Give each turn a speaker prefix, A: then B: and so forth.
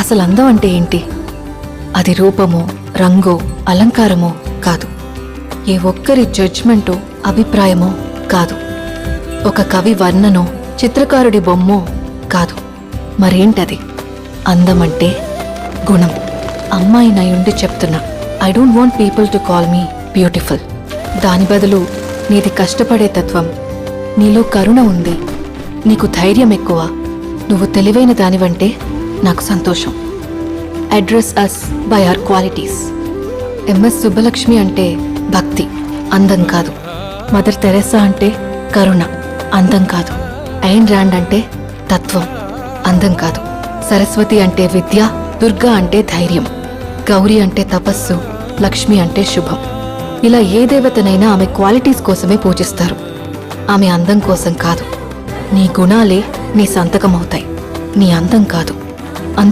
A: అసలు అందం అంటే ఏంటి? అది రూపమో, రంగో, అలంకారమో కాదు. ఏ ఒక్కరి జడ్జ్మెంటో, అభిప్రాయమో కాదు. ఒక కవి వర్ణనో, చిత్రకారుడి బొమ్మో కాదు. మరేంటది? అందమంటే గుణం. అమ్మాయి నయుండి చెప్తున్నా, I don't want people to call me beautiful. దాని బదులు నీది కష్టపడే తత్వం, నీలో కరుణ ఉంది, నీకు ధైర్యం ఎక్కువ, నువ్వు తెలివైన దానివంటే నాకు సంతోషం. Address us by our qualities. MS Subbulakshmi అంటే భక్తి, అందం కాదు. మదర్ తెరెసా అంటే కరుణ, అందం కాదు. ఐన్ ర్యాండ్ అంటే తత్వం, అందం కాదు. సరస్వతి అంటే విద్య, దుర్గా అంటే ధైర్యం, గౌరీ అంటే తపస్సు, లక్ష్మి అంటే శుభం. ఇలా ఏ దేవతనైనా ఆమె క్వాలిటీస్ కోసమే పూజిస్తారు, ఆమె అందం కోసం కాదు. నీ గుణాలే నీ సంతకమవుతాయి, నీ అందం కాదు.